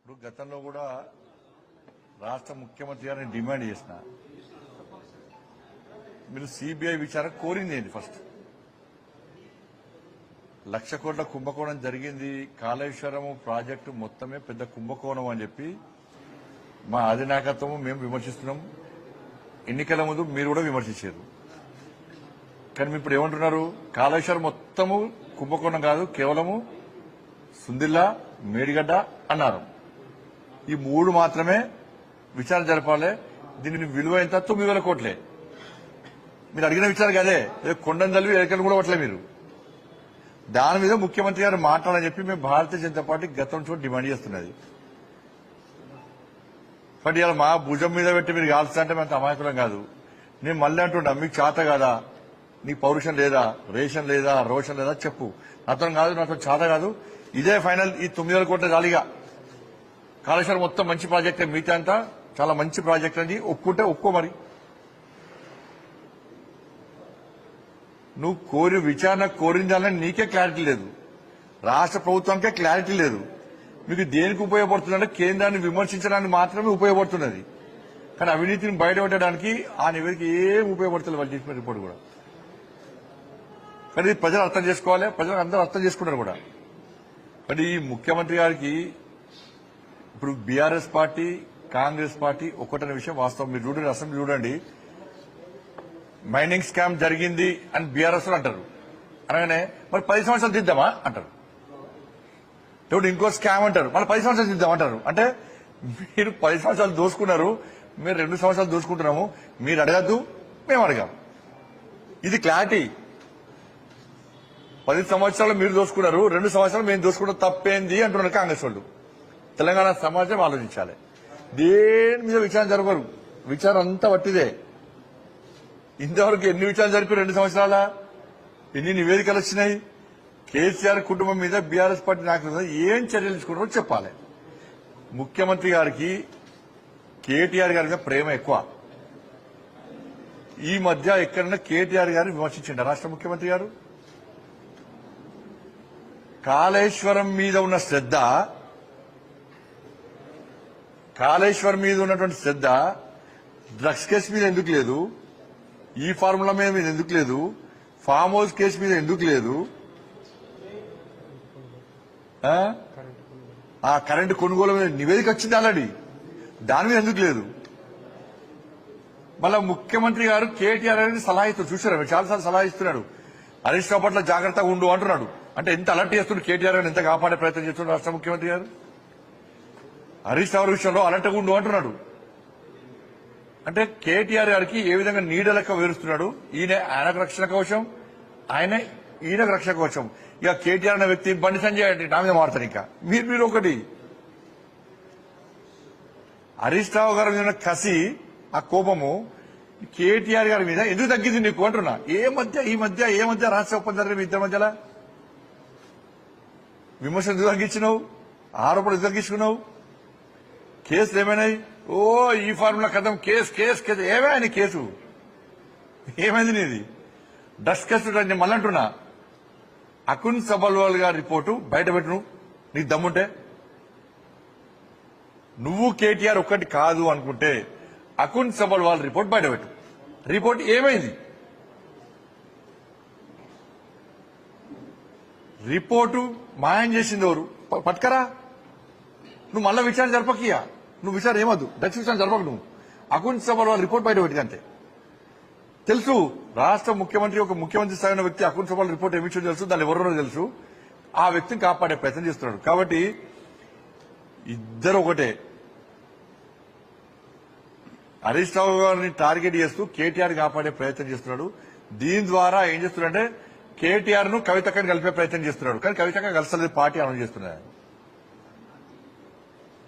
ఇప్పుడు గతంలో కూడా రాష్ట్ర ముఖ్యమంత్రి గారిని డిమాండ్ చేసిన మీరు సిబిఐ విచారణ కోరింది ఏంటి? ఫస్ట్ 1,00,000 కోట్ల కుంభకోణం జరిగింది, కాళేశ్వరం ప్రాజెక్టు మొత్తమే పెద్ద కుంభకోణం అని చెప్పి మా అధినాయకత్వం మేము విమర్శిస్తున్నాం. ఎన్నికల ముందు మీరు కూడా విమర్శించారు. కానీ మీరు ఇప్పుడు ఏమంటున్నారు? కాళేశ్వరం మొత్తము కుంభకోణం కాదు, కేవలము సుందిల్లా, మేడిగడ్డ అన్నారు. ఈ 3 మాత్రమే విచారణ జరపాలి. దీని విలువ ఎంత? 9,000 కోట్లే. మీరు అడిగిన విచారణ కదే, కొండను తల్లి ఎలకలు కూడా పట్టలే మీరు. దాని మీద ముఖ్యమంత్రి గారు మాట్లాడాలని చెప్పి మేము భారతీయ జనతా పార్టీ గతం నుంచి డిమాండ్ చేస్తున్నది. బట్ ఇలా మా భుజం మీద పెట్టి మీరు కాల్స్తా అంటే మేము అమాయకులం కాదు. నేను మళ్ళీ అంటున్నా, మీకు చేత కాదా? నీకు పౌరుషం లేదా, రేషన్ లేదా, రోషన్ లేదా చెప్పు. నాతో కాదు, నాతో చేత కాదు. ఇదే ఫైనల్. ఈ 9,000 కోట్ల జాలిగా కాళేశ్వరం మొత్తం మంచి ప్రాజెక్టే, మిగతా అంతా చాలా మంచి ప్రాజెక్ట్ అని ఒప్పుకుంటే ఒప్పుకో. మరి నువ్వు కోరి విచారణ కోరించాలని నీకే క్లారిటీ లేదు, రాష్ట్ర ప్రభుత్వానికే క్లారిటీ లేదు. మీకు దేనికి ఉపయోగపడుతుందంటే కేంద్రాన్ని విమర్శించడానికి మాత్రమే ఉపయోగపడుతున్నది. కానీ అవినీతిని బయటపెట్టడానికి ఆ నివేదిక ఏం ఉపయోగపడుతుంది వాళ్ళు చేసిన రిపోర్ట్ కూడా. కానీ ప్రజలు అర్థం చేసుకోవాలి, ప్రజలు అందరూ అర్థం చేసుకున్నారు కూడా. కానీ ఈ ముఖ్యమంత్రి గారికి ఇప్పుడు బీఆర్ఎస్ పార్టీ, కాంగ్రెస్ పార్టీ ఒక్కటనే విషయం వాస్తవం. మీరు చూడండి, అసెంబ్లీ చూడండి, మైనింగ్ స్కామ్ జరిగింది అని బీఆర్ఎస్ అంటారు. అనగానే మరి 10 సంవత్సరాలు దిద్దామా అంటారు. ఇప్పుడు ఇంకో స్కామ్ అంటారు, మళ్ళీ 10 సంవత్సరాలు దిద్దామంటారు. అంటే మీరు 10 సంవత్సరాలు దోసుకున్నారు, మీరు 2 సంవత్సరాలు దోసుకుంటున్నాము. మీరు అడగద్దు, మేము అడగాం. ఇది క్లారిటీ. 10 సంవత్సరాలు మీరు దోసుకున్నారు, 2 సంవత్సరాలు మేము దోసుకుంటాం, తప్పేంది అంటున్నారు కాంగ్రెస్ వాళ్ళు. తెలంగాణ సమాజం ఆలోచించాలి. దేని మీద విచారణ జరపరు, విచారణ అంతా వట్టిదే. ఇంతవరకు ఎన్ని విచారణ జరిపి 2 సంవత్సరాల ఎన్ని నివేదికలు వచ్చినాయి? కేసీఆర్ కుటుంబం మీద బీఆర్ఎస్ పార్టీ నాయకుల మీద ఏం చర్యలు తీసుకుంటారో చెప్పాలి. ముఖ్యమంత్రి గారికి కేటీఆర్ గారి మీద ప్రేమ ఎక్కువ. ఈ మధ్య ఎక్కడైనా కేటీఆర్ గారిని విమర్శించండి రాష్ట్ర ముఖ్యమంత్రి గారు? కాళేశ్వరం మీద ఉన్న శ్రద్ధ, కాళేశ్వరం మీద ఉన్నటువంటి శ్రద్ధ డ్రగ్స్ కేసు మీద ఎందుకు లేదు? ఈ ఫార్ములా మీద ఎందుకు లేదు? ఫామ్ హౌస్ కేసు మీద ఎందుకు లేదు? ఆ కరెంటు కొనుగోలు మీద నివేదిక వచ్చింది ఆల్రెడీ, దాని మీద ఎందుకు లేదు? మళ్ళా ముఖ్యమంత్రి గారు కేటీఆర్ గారిని సలహా ఇస్తారు. చూసారా, చాలాసార్లు సలహా ఇస్తున్నాడు. హరీష్ రావు పట్ల జాగ్రత్తగా ఉండు అంటున్నాడు. అంటే ఎంత అలర్ట్ చేస్తున్నాడు కేటీఆర్ గారిని, ఎంత కాపాడే ప్రయత్నం చేస్తున్నాడు రాష్ట్ర ముఖ్యమంత్రి గారు. హరీష్ రావు విషయంలో అలర్ట్గా ఉండు అంటున్నాడు. అంటే కేటీఆర్ గారికి ఏ విధంగా నీడ లెక్క వేరుస్తున్నాడు. ఆయనకు రక్షణ కవచం, ఈయనకు రక్షణ కవచం. ఇక కేటీఆర్ అనే వ్యక్తి బండి సంజయ్ అంటే నా మీద మారుతారు. ఇంకా మీరు ఒకటి హరీష్ రావు గారి మీద కసి, ఆ కోపము కేటీఆర్ గారి మీద ఎందుకు తగ్గింది నీకు అంటున్నా. ఈ మధ్య రాష్ట్ర ఒప్పందం జరిగిన మీ ఇద్దరి మధ్యలో విమర్శలు ఎందుకు తగ్గించినావు? ఆరోపణలు ఎందుకు తగ్గించుకున్నావు? కేసులు ఏమైనాయి? ఓ ఈ ఫార్ములా కథం, కేసు ఏమైనా కేసు ఏమైంది నీది? డస్ట్ కేసు నేను మళ్ళీ అంటున్నా, అకున్ సబల్వాల్ గారి రిపోర్టు బయట పెట్టు నీకు దమ్ముంటే. నువ్వు కేటీఆర్ ఒక్కటి కాదు అనుకుంటే అకున్ సబల్వాల్ రిపోర్ట్ బయట పెట్టు. రిపోర్ట్ ఏమైంది? రిపోర్టు మాయం చేసింది ఎవరు? పట్టుకరా. నువ్వు మళ్ళా విచారణ జరపకియా, నువ్వు విచారణ ఏమద్దు, డ్రగ్స్ విచారణ జరపకు. నువ్వు అకున్ సబల్వాల్ రిపోర్ట్ బయట పెట్టింది అంతే. తెలుసు, రాష్ట్ర ముఖ్యమంత్రి, ఒక ముఖ్యమంత్రి స్థాయి వ్యక్తి అకున్ సబల్వాల్ రిపోర్ట్ ఏమిచ్చో తెలుసు, దాన్ని ఎవరో తెలుసు. ఆ వ్యక్తిని కాపాడే ప్రయత్నం చేస్తున్నాడు. కాబట్టి ఇద్దరు ఒకటే. హరీష్ రావు గారిని టార్గెట్ చేస్తూ కేటీఆర్ కాపాడే ప్రయత్నం చేస్తున్నాడు. దీని ద్వారా ఏం చేస్తున్నాడంటే కేటీఆర్ ను కవితక్కని కలిపే ప్రయత్నం చేస్తున్నాడు. కానీ కవితక్క కలిసలేదు, పార్టీ అమలు చేస్తున్నాడు.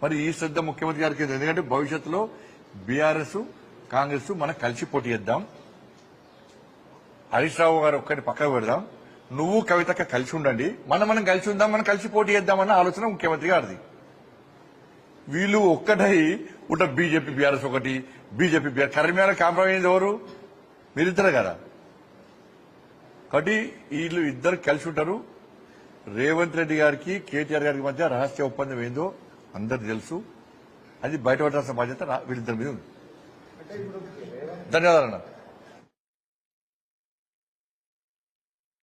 మరి ఈ శ్రద్ధ ముఖ్యమంత్రి గారికి, ఎందుకంటే భవిష్యత్తులో బీఆర్ఎస్, కాంగ్రెస్ మనం కలిసి పోటీ చేద్దాం. హరీష్ రావు గారు ఒక్కటి పక్కకు పెడదాం, నువ్వు కవితక్క కలిసి ఉండండి, మనం కలిసి ఉందాం, మనం కలిసి పోటీ చేద్దామన్న ఆలోచన ముఖ్యమంత్రి గారిది. వీళ్ళు ఒక్కటై ఉంట బీజేపీ బీఆర్ఎస్ ఒకటి, బీజేపీ బీఆర్ కర్మేళ కాంప్రమైజ్ ఎవరు? మీరిద్దరే కదా. కాబట్టి వీళ్ళు ఇద్దరు కలిసి ఉంటారు. రేవంత్ రెడ్డి గారికి కేటీఆర్ గారికి మధ్య రహస్య ఒప్పందం ఏందో అందరికి తెలుసు. అది బయటపడాల్సిన బాధ్యత వీళ్ళిద్దరి మీద ఉంది. ధన్యవాదాలు అన్న.